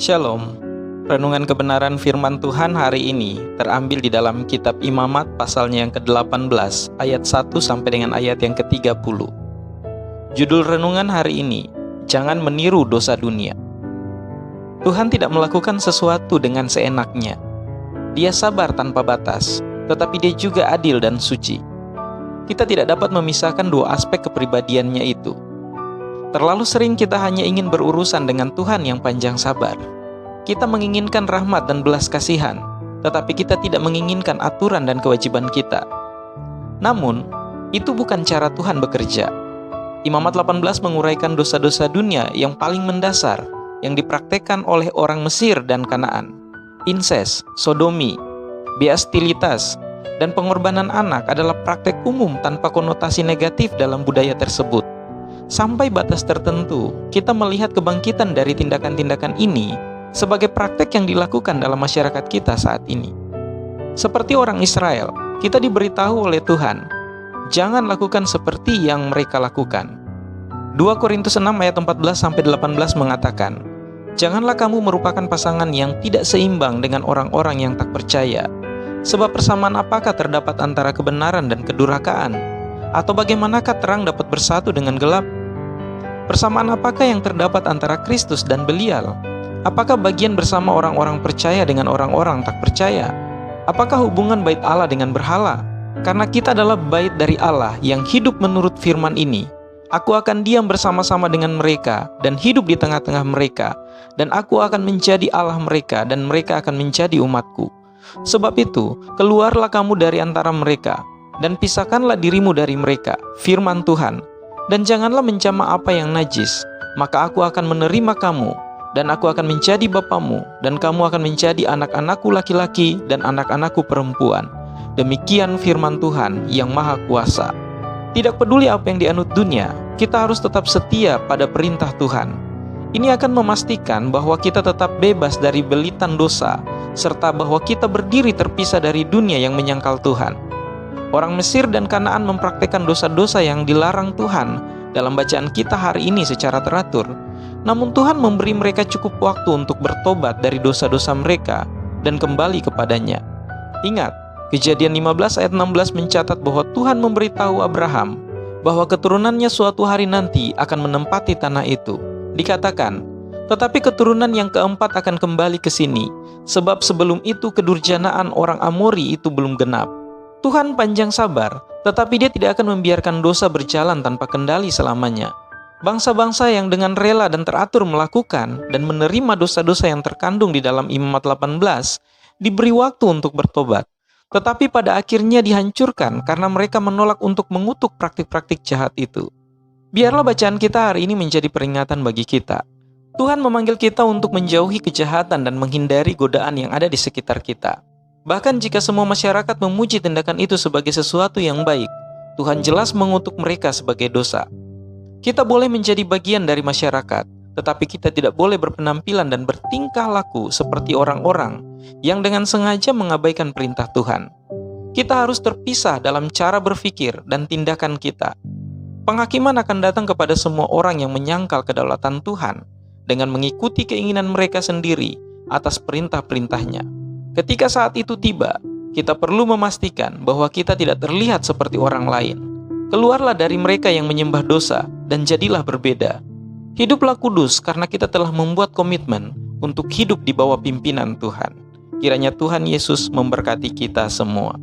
Shalom. Renungan kebenaran firman Tuhan hari ini terambil di dalam kitab Imamat pasalnya yang ke-18 ayat 1 sampai dengan ayat yang ke-30. Judul renungan hari ini, jangan meniru dosa dunia. Tuhan tidak melakukan sesuatu dengan seenaknya. Dia sabar tanpa batas, tetapi dia juga adil dan suci. Kita tidak dapat memisahkan dua aspek kepribadiannya itu. Terlalu sering kita hanya ingin berurusan dengan Tuhan yang panjang sabar. Kita menginginkan rahmat dan belas kasihan, tetapi kita tidak menginginkan aturan dan kewajiban kita. Namun, itu bukan cara Tuhan bekerja. Imamat 18 menguraikan dosa-dosa dunia yang paling mendasar yang dipraktekkan oleh orang Mesir dan Kanaan. Inses, sodomi, bestialitas, dan pengorbanan anak adalah praktek umum tanpa konotasi negatif dalam budaya tersebut. Sampai batas tertentu, kita melihat kebangkitan dari tindakan-tindakan ini sebagai praktek yang dilakukan dalam masyarakat kita saat ini. Seperti orang Israel, kita diberitahu oleh Tuhan, jangan lakukan seperti yang mereka lakukan. 2 Korintus 6 ayat 14-18 mengatakan, janganlah kamu merupakan pasangan yang tidak seimbang dengan orang-orang yang tak percaya. Sebab persamaan apakah terdapat antara kebenaran dan kedurhakaan? Atau bagaimanakah terang dapat bersatu dengan gelap? Persamaan apakah yang terdapat antara Kristus dan Belial? Apakah bagian bersama orang-orang percaya dengan orang-orang tak percaya? Apakah hubungan bait Allah dengan berhala? Karena kita adalah bait dari Allah yang hidup menurut firman ini. Aku akan diam bersama-sama dengan mereka dan hidup di tengah-tengah mereka. Dan aku akan menjadi Allah mereka dan mereka akan menjadi umatku. Sebab itu, keluarlah kamu dari antara mereka dan pisahkanlah dirimu dari mereka, firman Tuhan. Dan janganlah menjamah apa yang najis, maka aku akan menerima kamu. Dan aku akan menjadi bapamu, dan kamu akan menjadi anak-anakku laki-laki dan anak-anakku perempuan. Demikian firman Tuhan yang Maha Kuasa. Tidak peduli apa yang dianut dunia, kita harus tetap setia pada perintah Tuhan. Ini akan memastikan bahwa kita tetap bebas dari belitan dosa, serta bahwa kita berdiri terpisah dari dunia yang menyangkal Tuhan. Orang Mesir dan Kanaan mempraktikkan dosa-dosa yang dilarang Tuhan dalam bacaan kita hari ini secara teratur. Namun Tuhan memberi mereka cukup waktu untuk bertobat dari dosa-dosa mereka dan kembali kepadanya. Ingat, Kejadian 15 ayat 16 mencatat bahwa Tuhan memberitahu Abraham bahwa keturunannya suatu hari nanti akan menempati tanah itu. Dikatakan, tetapi keturunan yang keempat akan kembali ke sini, sebab sebelum itu kedurjanaan orang Amori itu belum genap. Tuhan panjang sabar, tetapi Dia tidak akan membiarkan dosa berjalan tanpa kendali selamanya. Bangsa-bangsa yang dengan rela dan teratur melakukan dan menerima dosa-dosa yang terkandung di dalam Imamat 18 diberi waktu untuk bertobat. Tetapi pada akhirnya dihancurkan karena mereka menolak untuk mengutuk praktik-praktik jahat itu. Biarlah bacaan kita hari ini menjadi peringatan bagi kita. Tuhan memanggil kita untuk menjauhi kejahatan dan menghindari godaan yang ada di sekitar kita. Bahkan jika semua masyarakat memuji tindakan itu sebagai sesuatu yang baik, Tuhan jelas mengutuk mereka sebagai dosa. Kita boleh menjadi bagian dari masyarakat, tetapi kita tidak boleh berpenampilan dan bertingkah laku seperti orang-orang yang dengan sengaja mengabaikan perintah Tuhan. Kita harus terpisah dalam cara berpikir dan tindakan kita. Penghakiman akan datang kepada semua orang yang menyangkal kedaulatan Tuhan dengan mengikuti keinginan mereka sendiri atas perintah-perintahnya. Ketika saat itu tiba, kita perlu memastikan bahwa kita tidak terlihat seperti orang lain. Keluarlah dari mereka yang menyembah dosa dan jadilah berbeda. Hiduplah kudus karena kita telah membuat komitmen untuk hidup di bawah pimpinan Tuhan. Kiranya Tuhan Yesus memberkati kita semua.